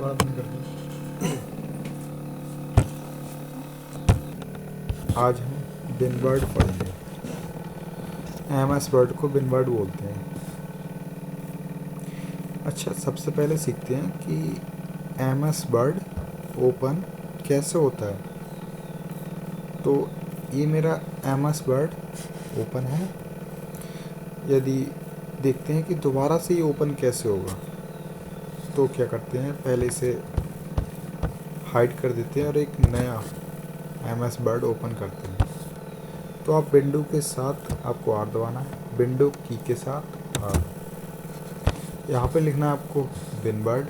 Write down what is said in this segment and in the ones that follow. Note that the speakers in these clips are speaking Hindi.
दोबारा बंद कर दूँ। आज हम बिनवर्ड पढ़ेंगे। एमएस वर्ड को बिनवर्ड बोलते हैं। अच्छा, सबसे पहले सीखते हैं कि एमएस वर्ड ओपन कैसे होता है। तो ये मेरा एमएस वर्ड ओपन है। यदि देखते हैं कि दोबारा से ये ओपन कैसे होगा, तो क्या करते हैं, पहले इसे हाइड कर देते हैं और एक नया एमएस वर्ड ओपन करते हैं। तो आप विंडो के साथ आपको आर दबाना है, विंडो की के साथ आर। यहाँ पे लिखना है आपको बिनवर्ड,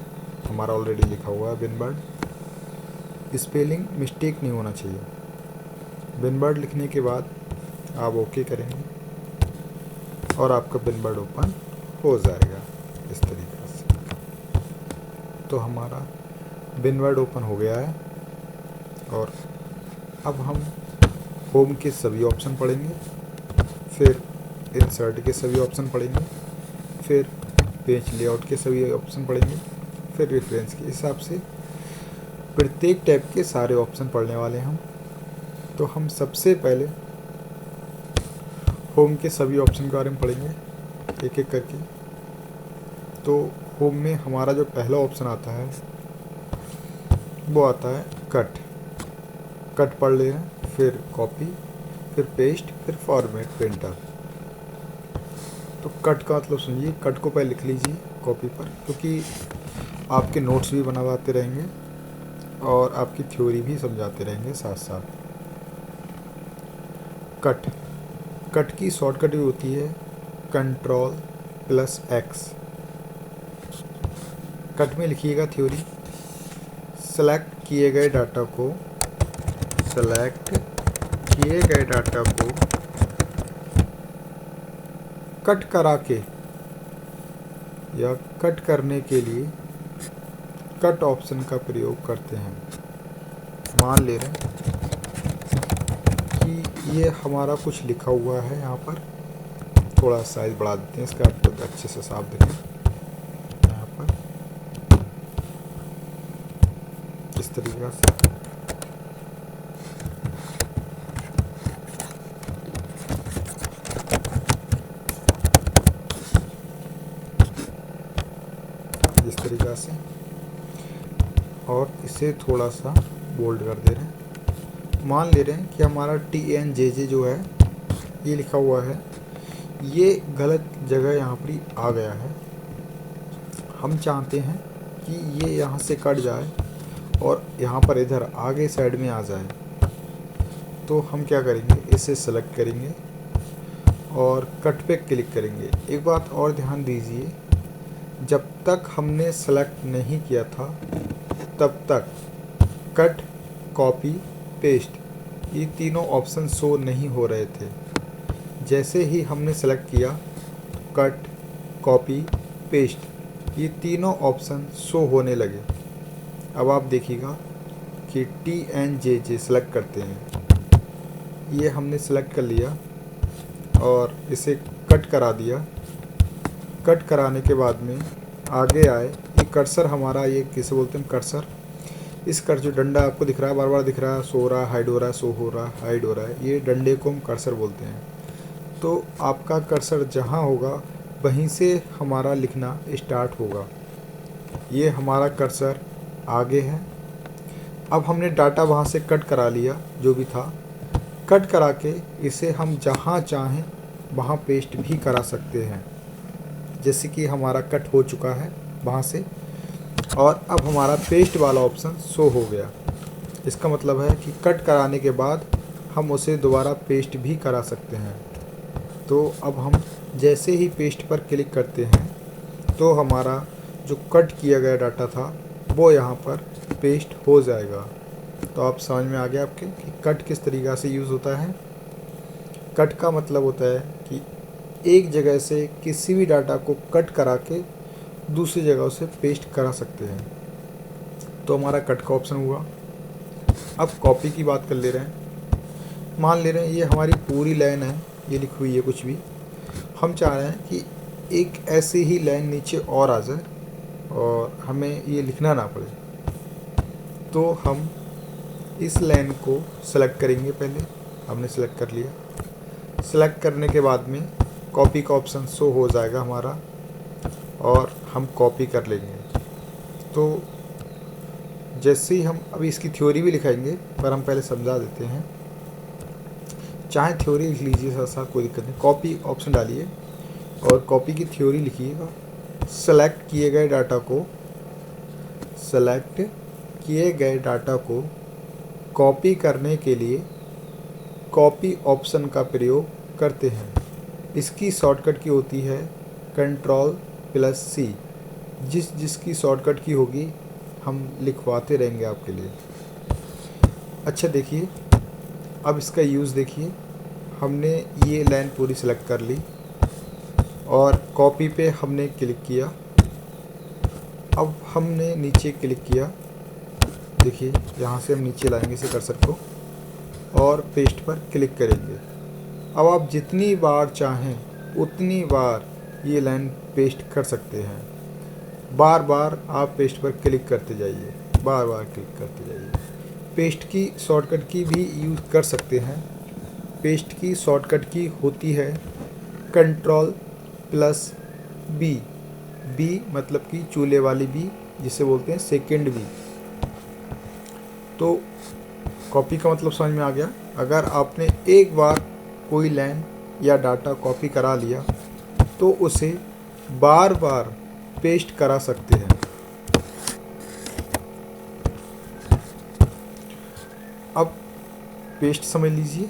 हमारा ऑलरेडी लिखा हुआ है बिनवर्ड। स्पेलिंग मिस्टेक नहीं होना चाहिए। बिनवर्ड लिखने के बाद आप ओके करेंगे और आपका बिनवर्ड ओपन हो जाएगा इस तरीके से। तो हमारा बिनवर्ड ओपन हो गया है। और अब हम होम के सभी ऑप्शन पढ़ेंगे, फिर इंसर्ट के सभी ऑप्शन पढ़ेंगे, फिर पेज लेआउट के सभी ऑप्शन पढ़ेंगे, फिर रेफरेंस के हिसाब से प्रत्येक टैब के सारे ऑप्शन पढ़ने वाले हैं हम। तो हम सबसे पहले होम के सभी ऑप्शन के बारे में पढ़ेंगे एक एक करके। तो होम में हमारा जो पहला ऑप्शन आता है वो आता है कट। कट पढ़ ले रहे हैं, फिर कॉपी, फिर पेस्ट, फिर फॉर्मेट प्रिंटर। तो कट का मतलब सुनिए, कट को पहले लिख लीजिए कॉपी पर, क्योंकि आपके नोट्स भी बनवाते रहेंगे और आपकी थ्योरी भी समझाते रहेंगे साथ साथ। कट, कट की शॉर्टकट भी होती है Ctrl+X। कट में लिखिएगा थ्योरी। सेलेक्ट किए गए डाटा को कट करा के या कट करने के लिए कट ऑप्शन का प्रयोग करते हैं। मान ले रहे हैं कि ये हमारा कुछ लिखा हुआ है, यहाँ पर थोड़ा साइज बढ़ा देते हैं इसका, आपको अच्छे से साफ दिखे। यहाँ पर इस तरीके से इस तरीक़ा से, और इसे थोड़ा सा बोल्ड कर दे रहे हैं। मान ले रहे हैं कि हमारा TNJJ जो है ये लिखा हुआ है, ये गलत जगह यहाँ पर आ गया है। हम चाहते हैं कि ये यहाँ से कट जाए और यहाँ पर इधर आगे साइड में आ जाए। तो हम क्या करेंगे, इसे सेलेक्ट करेंगे और कट पे क्लिक करेंगे। एक बात और ध्यान दीजिए, जब तक हमने सेलेक्ट नहीं किया था तब तक कट, कॉपी, पेस्ट ये तीनों ऑप्शन शो नहीं हो रहे थे। जैसे ही हमने सेलेक्ट किया, कट, कॉपी, पेस्ट ये तीनों ऑप्शन शो होने लगे। अब आप देखिएगा कि TNJJ सेलेक्ट करते हैं, ये हमने सेलेक्ट कर लिया और इसे कट करा दिया। कट कराने के बाद में आगे आए, ये कर्सर हमारा, ये किसे बोलते हैं कर्सर। इस कर्सर जो डंडा आपको दिख रहा है, बार बार दिख रहा है, सो रहा है, हाइड हो रहा है, सो हो रहा है, हाइड हो रहा है, ये डंडे को हम कर्सर बोलते हैं। तो आपका कर्सर जहाँ होगा वहीं से हमारा लिखना स्टार्ट होगा। ये हमारा कर्सर आगे है। अब हमने डाटा वहाँ से कट करा लिया, जो भी था कट करा के इसे हम जहाँ चाहें वहाँ पेस्ट भी करा सकते हैं। जैसे कि हमारा कट हो चुका है वहाँ से, और अब हमारा पेस्ट वाला ऑप्शन शो हो गया। इसका मतलब है कि कट कराने के बाद हम उसे दोबारा पेस्ट भी करा सकते हैं। तो अब हम जैसे ही पेस्ट पर क्लिक करते हैं तो हमारा जो कट किया गया डाटा था वो यहाँ पर पेस्ट हो जाएगा। तो आप समझ में आ गया आपके कि कट किस तरीक़ा से यूज़ होता है। कट का मतलब होता है कि एक जगह से किसी भी डाटा को कट करा के दूसरी जगह उसे पेस्ट करा सकते हैं। तो हमारा कट का ऑप्शन हुआ। अब कॉपी की बात कर ले रहे हैं। मान ले रहे हैं ये हमारी पूरी लाइन है, ये लिखी हुई है कुछ भी, हम चाह रहे हैं कि एक ऐसी ही लाइन नीचे और आ जाए और हमें ये लिखना ना पड़े। तो हम इस लाइन को सेलेक्ट करेंगे। पहले हमने सेलेक्ट कर लिया। सेलेक्ट करने के बाद में कॉपी का ऑप्शन शो हो जाएगा हमारा और हम कॉपी कर लेंगे। तो जैसे ही हम अभी इसकी थ्योरी भी लिखाएंगे, पर हम पहले समझा देते हैं। चाहे थ्योरी लिख लीजिए साथ साथ, कोई दिक्कत नहीं। कॉपी ऑप्शन डालिए और कॉपी की थ्योरी लिखिएगा। सेलेक्ट किए गए डाटा को कॉपी करने के लिए कॉपी ऑप्शन का प्रयोग करते हैं। इसकी शॉर्टकट की होती है Ctrl+C। जिसकी शॉर्टकट की होगी हम लिखवाते रहेंगे आपके लिए। अच्छा देखिए, अब इसका यूज़ देखिए। हमने ये लाइन पूरी सेलेक्ट कर ली और कॉपी पे हमने क्लिक किया। अब हमने नीचे क्लिक किया। देखिए यहाँ से हम नीचे लाएंगे इसे कर्सर को और पेस्ट पर क्लिक करेंगे। अब आप जितनी बार चाहें उतनी बार ये लाइन पेस्ट कर सकते हैं। बार बार आप पेस्ट पर क्लिक करते जाइए, बार बार क्लिक करते जाइए। पेस्ट की शॉर्टकट की भी यूज़ कर सकते हैं। पेस्ट की शॉर्टकट की होती है Ctrl+B। बी मतलब कि चूल्हे वाली बी, जिसे बोलते हैं सेकंड बी। तो कॉपी का मतलब समझ में आ गया। अगर आपने एक बार कोई लाइन या डाटा कॉपी करा लिया तो उसे बार बार पेस्ट करा सकते हैं। अब पेस्ट समझ लीजिए।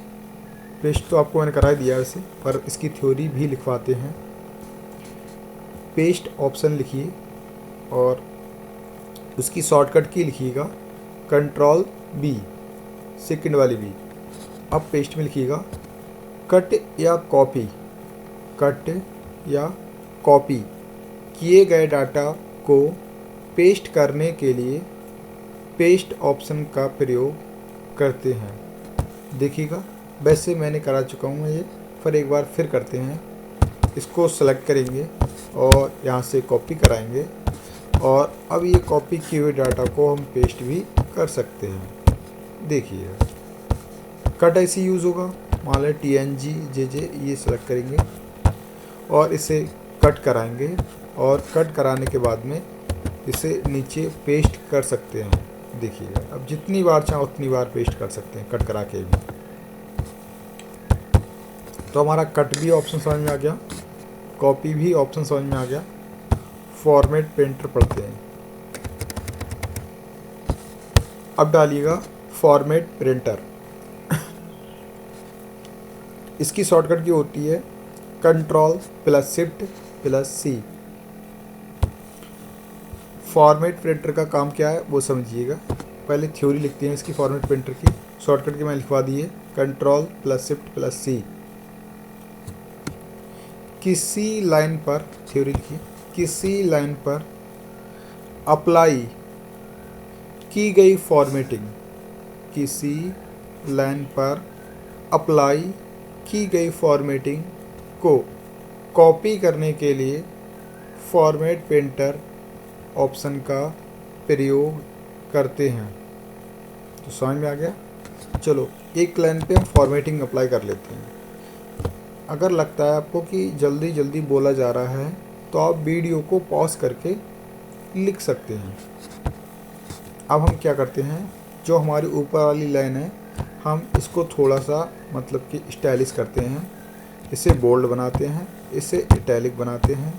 पेस्ट तो आपको मैंने करा ही दिया वैसे, पर इसकी थ्योरी भी लिखवाते हैं। पेस्ट ऑप्शन लिखिए और उसकी शॉर्टकट की लिखिएगा Ctrl+B, सेकंड वाली बी। अब पेस्ट में लिखिएगा कट या कॉपी किए गए डाटा को पेस्ट करने के लिए पेस्ट ऑप्शन का प्रयोग करते हैं। देखिएगा, वैसे मैंने करा चुका हूँ ये, पर एक बार फिर करते हैं। इसको सेलेक्ट करेंगे और यहाँ से कॉपी कराएंगे और अब ये कॉपी किए हुए डाटा को हम पेस्ट भी कर सकते हैं। देखिए कट ऐसे यूज़ होगा। मान लें TNG ये सेलेक्ट करेंगे और इसे कट कराएंगे और कट कराने के बाद में इसे नीचे पेस्ट कर सकते हैं। देखिएगा, अब जितनी बार चाहो उतनी बार पेस्ट कर सकते हैं कट करा के भी। तो हमारा कट भी ऑप्शन समझ में आ गया, कॉपी भी ऑप्शन समझ में आ गया। फॉर्मेट प्रिंटर पढ़ते हैं। अब डालिएगा फॉर्मेट प्रिंटर। इसकी शॉर्टकट की होती है Ctrl+Shift+C। फॉर्मेट प्रिंटर का काम क्या है वो समझिएगा। पहले थ्योरी लिखते हैं इसकी फॉर्मेट प्रिंटर की। शॉर्टकट की मैंने लिखवा दी है Ctrl+Shift+C। किसी लाइन पर, थ्योरी लिखिए, किसी लाइन पर अप्लाई की गई फॉर्मेटिंग, किसी लाइन पर अप्लाई की गई फॉर्मेटिंग को कॉपी करने के लिए फॉर्मेट प्रिंटर ऑप्शन का प्रयोग करते हैं। तो समझ में आ गया। चलो एक लाइन पे हम फॉर्मेटिंग अप्लाई कर लेते हैं। अगर लगता है आपको कि जल्दी जल्दी बोला जा रहा है तो आप वीडियो को पॉज करके लिख सकते हैं। अब हम क्या करते हैं, जो हमारी ऊपर वाली लाइन है हम इसको थोड़ा सा मतलब कि स्टाइलिश करते हैं। इसे बोल्ड बनाते हैं, इसे इटैलिक बनाते हैं,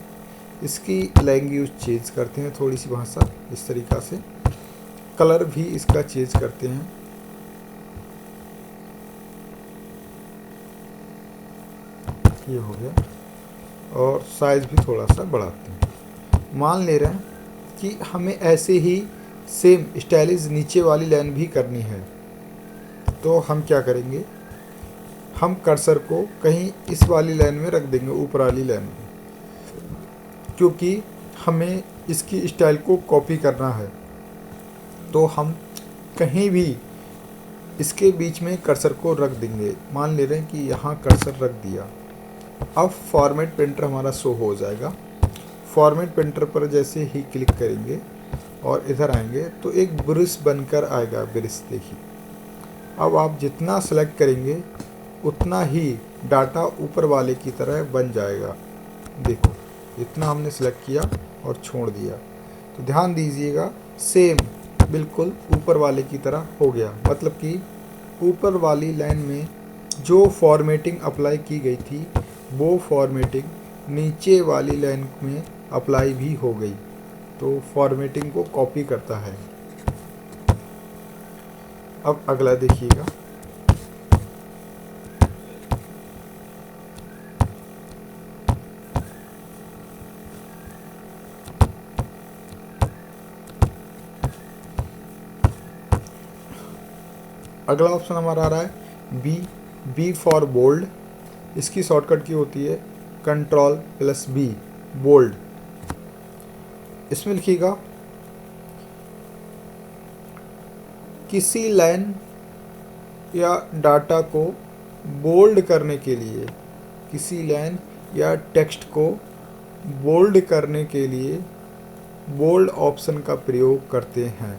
इसकी लैंग्वेज चेंज करते हैं, थोड़ी सी भाषा इस तरीक़ा से। कलर भी इसका चेंज करते हैं। ये हो गया। और साइज़ भी थोड़ा सा बढ़ाते हैं। मान ले रहे हैं कि हमें ऐसे ही सेम स्टाइलिश नीचे वाली लाइन भी करनी है, तो हम क्या करेंगे, हम कर्सर को कहीं इस वाली लाइन में रख देंगे, ऊपर वाली लाइन में, क्योंकि हमें इसकी स्टाइल को कॉपी करना है। तो हम कहीं भी इसके बीच में कर्सर को रख देंगे। मान ले रहे हैं कि यहाँ कर्सर रख दिया। अब फॉर्मेट प्रिंटर हमारा शो हो जाएगा। फॉर्मेट प्रिंटर पर जैसे ही क्लिक करेंगे और इधर आएंगे तो एक ब्रश बनकर आएगा, ब्रश देखिए। अब आप जितना सेलेक्ट करेंगे उतना ही डाटा ऊपर वाले की तरह बन जाएगा। देखो इतना हमने सेलेक्ट किया और छोड़ दिया, तो ध्यान दीजिएगा सेम बिल्कुल ऊपर वाले की तरह हो गया। मतलब कि ऊपर वाली लाइन में जो फॉर्मेटिंग अप्लाई की गई थी वो फॉर्मेटिंग नीचे वाली लाइन में अप्लाई भी हो गई, तो फॉर्मेटिंग को कॉपी करता है। अब अगला देखिएगा, अगला ऑप्शन हमारा आ रहा है बी फॉर बोल्ड। इसकी शॉर्टकट की होती है Ctrl+B, बोल्ड। इसमें लिखिएगा किसी लाइन या डाटा को बोल्ड करने के लिए, किसी लाइन या टेक्स्ट को बोल्ड करने के लिए बोल्ड ऑप्शन का प्रयोग करते हैं।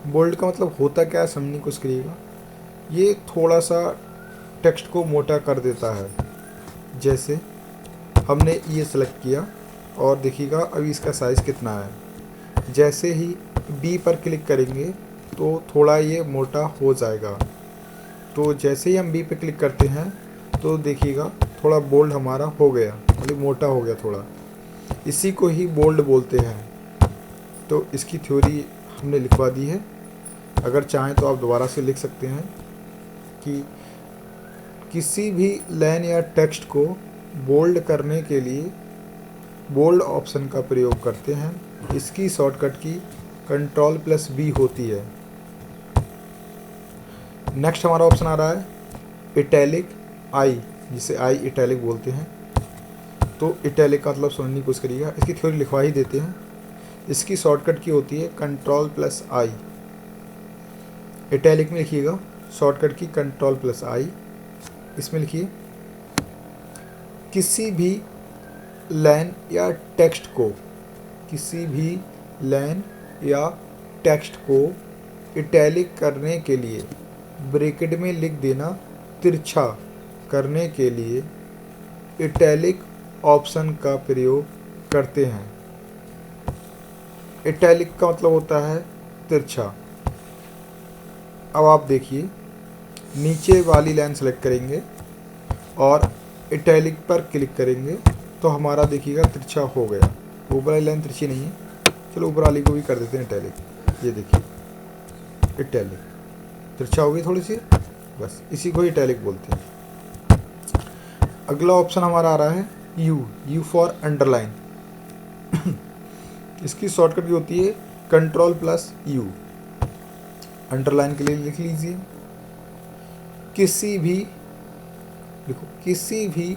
बोल्ड का मतलब होता क्या है समझने की कोशिश करिएगा। ये थोड़ा सा टेक्स्ट को मोटा कर देता है। जैसे हमने ये सेलेक्ट किया और देखिएगा अभी इसका साइज़ कितना है। जैसे ही बी पर क्लिक करेंगे तो थोड़ा ये मोटा हो जाएगा। तो जैसे ही हम बी पर क्लिक करते हैं तो देखिएगा थोड़ा बोल्ड हमारा हो गया, मतलब मोटा हो गया थोड़ा। इसी को ही बोल्ड बोलते हैं। तो इसकी थ्योरी हमने लिखवा दी है। अगर चाहें तो आप दोबारा से लिख सकते हैं कि किसी भी लाइन या टेक्स्ट को बोल्ड करने के लिए बोल्ड ऑप्शन का प्रयोग करते हैं। इसकी शॉर्टकट की Ctrl+B होती है। नेक्स्ट हमारा ऑप्शन आ रहा है इटैलिक आई, जिसे आई इटैलिक बोलते हैं। तो इटैलिक का मतलब समझने की कोशिश करिएगा। इसकी थ्योरी लिखवा ही देते हैं। इसकी शॉर्टकट की होती है Ctrl+I। इटैलिक में लिखिएगा शॉर्टकट की Ctrl+I। इसमें लिखिए किसी भी लाइन या टेक्स्ट को, किसी भी लाइन या टेक्स्ट को इटैलिक करने के लिए, ब्रैकेट में लिख देना, तिरछा करने के लिए इटैलिक ऑप्शन का प्रयोग करते हैं। इटैलिक का मतलब होता है तिरछा। अब आप देखिए नीचे वाली लाइन सेलेक्ट करेंगे और इटैलिक पर क्लिक करेंगे तो हमारा देखिएगा तिरछा हो गया। ऊपर वाली लाइन तिरछी नहीं है, चलो ऊपर वाली को भी कर देते हैं इटैलिक। ये देखिए इटैलिक तिरछा हो गई थोड़ी सी, बस इसी को इटैलिक बोलते हैं। अगला ऑप्शन हमारा आ रहा है यू फॉर अंडरलाइन। इसकी शॉर्टकट भी होती है Ctrl+U। अंडरलाइन के लिए लिख लीजिए किसी भी, देखो किसी भी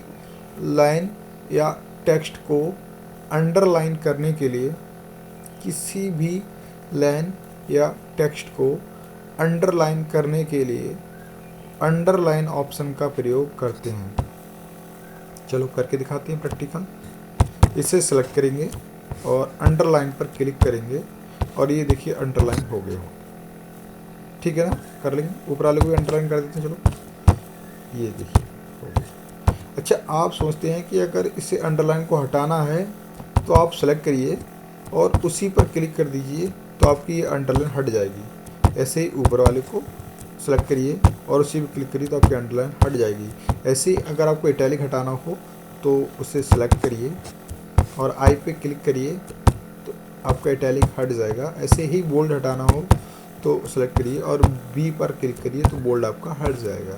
लाइन या टेक्स्ट को अंडरलाइन करने के लिए, किसी भी लाइन या टेक्स्ट को अंडरलाइन करने के लिए अंडरलाइन ऑप्शन का प्रयोग करते हैं। चलो करके दिखाते हैं प्रैक्टिकल। इसे सेलेक्ट करेंगे और अंडरलाइन पर क्लिक करेंगे और ये देखिए अंडरलाइन हो गया। ठीक है ना, कर लेंगे। ऊपर वाले को भी अंडरलाइन कर देते हैं। चलो ये देखिए हो गया। अच्छा, आप सोचते हैं कि अगर इसे अंडरलाइन को हटाना है तो आप सेलेक्ट करिए और उसी पर क्लिक कर दीजिए तो आपकी ये अंडरलाइन हट जाएगी। ऐसे ही ऊपर वाले को सेलेक्ट करिए और उसी पर क्लिक करिए तो आपकी अंडरलाइन हट जाएगी। ऐसे ही अगर आपको इटैलिक हटाना हो तो उसे सेलेक्ट करिए और आई पे क्लिक करिए तो आपका इटैलिक हट जाएगा। ऐसे ही बोल्ड हटाना हो तो सेलेक्ट करिए और बी पर क्लिक करिए तो बोल्ड आपका हट जाएगा।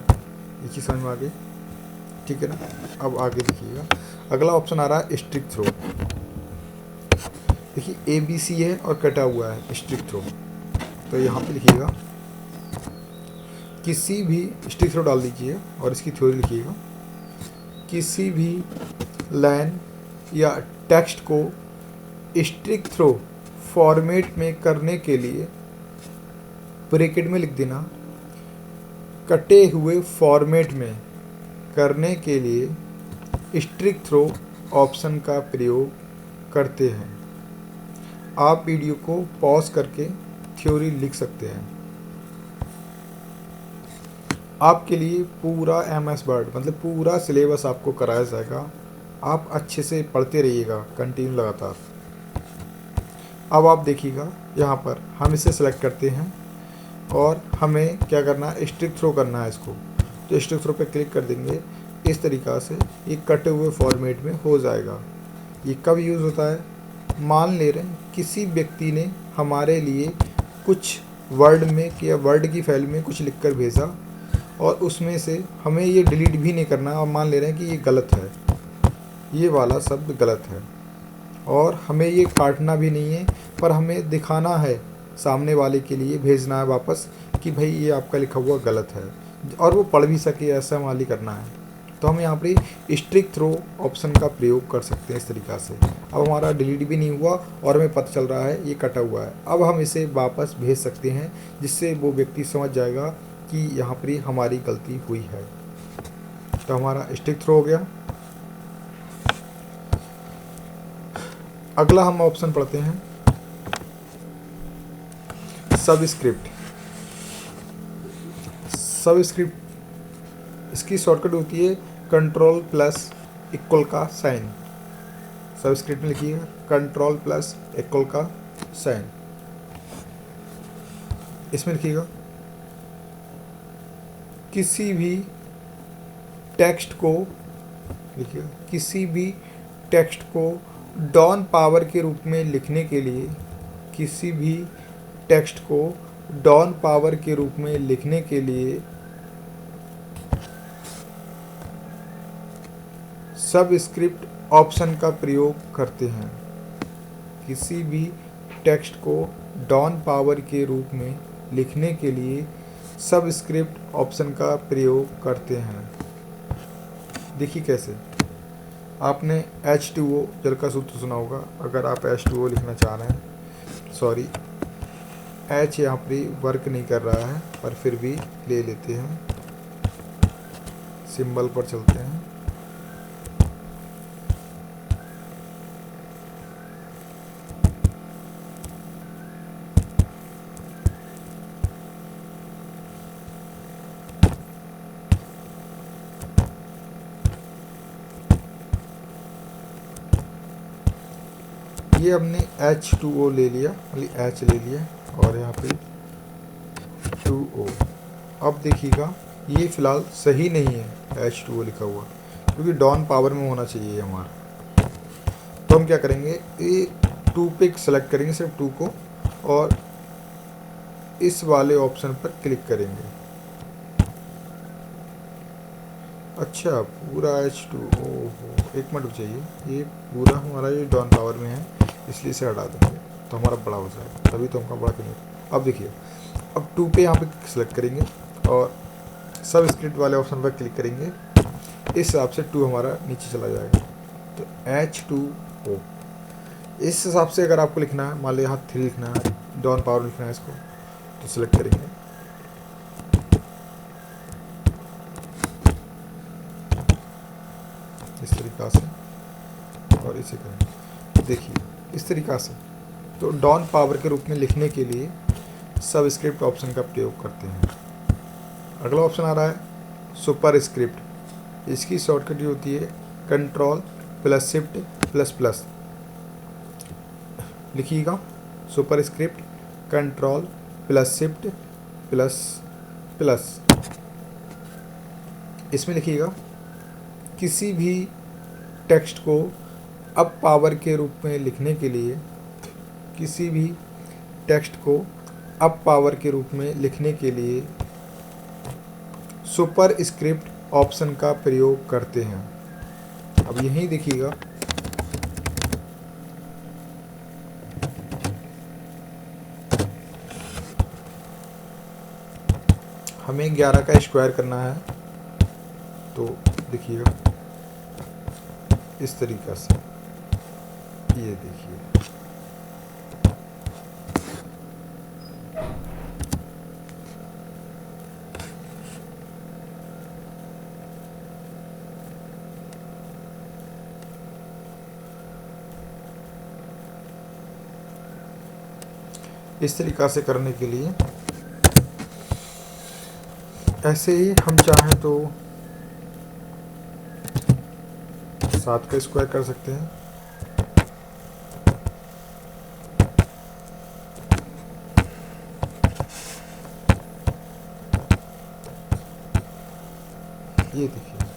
ये चीज़ समझ में आ गई? ठीक है ना। अब आगे देखिएगा, अगला ऑप्शन आ रहा है स्ट्रिक थ्रो। देखिए ABC है और कटा हुआ है स्ट्रिक थ्रो। तो यहाँ पे लिखिएगा किसी भी, स्ट्रिक थ्रो डाल दीजिए और इसकी थ्योरी लिखिएगा किसी भी लाइन या टेक्स्ट को स्ट्रिक थ्रो फॉर्मेट में करने के लिए, ब्रैकेट में लिख देना, कटे हुए फॉर्मेट में करने के लिए स्ट्रिक थ्रो ऑप्शन का प्रयोग करते हैं। आप वीडियो को पॉज करके थ्योरी लिख सकते हैं। आपके लिए पूरा MS वर्ड मतलब पूरा सिलेबस आपको कराया जाएगा। आप अच्छे से पढ़ते रहिएगा कंटिन्यू लगातार। अब आप देखिएगा यहाँ पर हम इसे सेलेक्ट करते हैं और हमें क्या करना है, स्टिक थ्रो करना है इसको। तो स्टिक थ्रो पे क्लिक कर देंगे। इस तरीक़ा से ये कटे हुए फॉर्मेट में हो जाएगा। ये कब यूज़ होता है, मान ले रहे हैं किसी व्यक्ति ने हमारे लिए कुछ वर्ड में या वर्ड की फाइल में कुछ लिखकर भेजा और उसमें से हमें ये डिलीट भी नहीं करना है और मान ले रहे हैं कि ये गलत है, ये वाला शब्द गलत है और हमें ये काटना भी नहीं है, पर हमें दिखाना है सामने वाले के लिए, भेजना है वापस कि भाई ये आपका लिखा हुआ गलत है और वो पढ़ भी सके, ऐसा माली करना है। तो हम यहाँ पर स्ट्रिक थ्रो ऑप्शन का प्रयोग कर सकते हैं इस तरीक़ा से। अब हमारा डिलीट भी नहीं हुआ और हमें पता चल रहा है ये कटा हुआ है। अब हम इसे वापस भेज सकते हैं जिससे वो व्यक्ति समझ जाएगा कि यहाँ पर हमारी गलती हुई है। तो हमारा स्ट्रिक थ्रो हो गया। अगला हम ऑप्शन पढ़ते हैं सबस्क्रिप्ट। सबस्क्रिप्ट इसकी शॉर्टकट होती है कंट्रोल प्लस इक्वल का साइन। सबस्क्रिप्ट में लिखिएगा कंट्रोल प्लस इक्वल का साइन। इसमें लिखिएगा किसी भी टेक्स्ट को, लिखिएगा किसी भी टेक्स्ट को डाउन पावर के रूप में लिखने के लिए, किसी भी टेक्स्ट को डाउन पावर के रूप में लिखने के लिए सबस्क्रिप्ट ऑप्शन का प्रयोग करते हैं। किसी भी टेक्स्ट को डाउन पावर के रूप में लिखने के लिए सबस्क्रिप्ट ऑप्शन का प्रयोग करते हैं। देखिए कैसे, आपने H2O जल का सूत्र सुना होगा। अगर आप H2O लिखना चाह रहे हैं, सॉरी H यहाँ पर वर्क नहीं कर रहा है पर फिर भी ले लेते हैं, सिंबल पर चलते हैं। ये हमने H2O ले लिया, मतलब H ले लिया और यहाँ पे 2O। अब देखिएगा ये फ़िलहाल सही नहीं है H2O लिखा हुआ, क्योंकि डाउन पावर में होना चाहिए हमारा। तो हम क्या करेंगे, ये 2 पे सेलेक्ट करेंगे, सिर्फ 2 को, और इस वाले ऑप्शन पर क्लिक करेंगे। अच्छा पूरा H2O, एक मिनट चाहिए, ये पूरा हमारा ये डाउन पावर में है इसलिए इसे हटा देंगे तो हमारा बड़ा हो जाएगा, तभी तो हमका बड़ा क्यों। अब देखिए, अब 2 पे यहाँ पे सेलेक्ट करेंगे और सब स्क्रिप्ट वाले ऑप्शन पर क्लिक करेंगे। इस हिसाब से 2 हमारा नीचे चला जाएगा। तो H2O इस हिसाब से अगर आपको लिखना है, मान लो यहाँ 3 लिखना है, डाउन पावर लिखना है इसको, तो सिलेक्ट करेंगे। इस तरीक़ा से और इसे करेंगे। देखिए इस तरीक़ा से तो डाउन पावर के रूप में लिखने के लिए सबस्क्रिप्ट ऑप्शन का प्रयोग करते हैं। अगला ऑप्शन आ रहा है सुपर स्क्रिप्ट। इसकी शॉर्टकट होती है control plus shift plus plus. लिखिएगा superscript control plus shift plus plus. इसमें लिखिएगा किसी भी टेक्स्ट को अप पावर के रूप में लिखने के लिए, किसी भी टेक्स्ट को अप पावर के रूप में लिखने के लिए सुपर स्क्रिप्ट ऑप्शन का प्रयोग करते हैं। अब यहीं देखिएगा हमें 11 का स्क्वायर करना है, तो देखिएगा इस तरीक़ा से, ये देखिए इस तरीक़ा से करने के लिए ऐसे ही हम चाहें तो 7 का स्क्वायर कर सकते हैं। ये देखिए,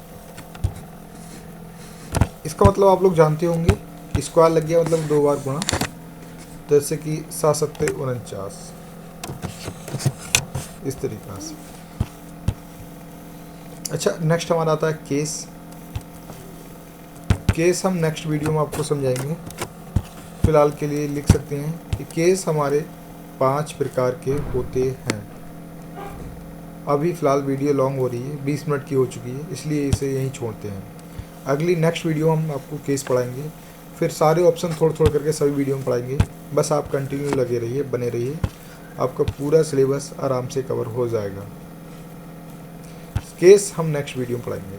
इसका मतलब आप लोग जानते होंगे, स्क्वायर लग गया मतलब 2 बार गुणा, जैसे कि 7 सत्ते 49, इस तरीक़ा से। अच्छा, नेक्स्ट हमारा आता है केस। केस हम नेक्स्ट वीडियो में आपको समझाएंगे। फ़िलहाल के लिए लिख सकते हैं कि केस हमारे 5 प्रकार के होते हैं। अभी फ़िलहाल वीडियो लॉन्ग हो रही है, 20 मिनट की हो चुकी है, इसलिए इसे यहीं छोड़ते हैं। अगली नेक्स्ट वीडियो हम आपको केस पढ़ाएंगे, फिर सारे ऑप्शन थोड़ा थोड़ा करके सभी वीडियो में पढ़ाएंगे। बस आप कंटिन्यू लगे रहिए, बने रहिए, आपका पूरा सिलेबस आराम से कवर हो जाएगा। केस हम नेक्स्ट वीडियो में पढ़ाएंगे।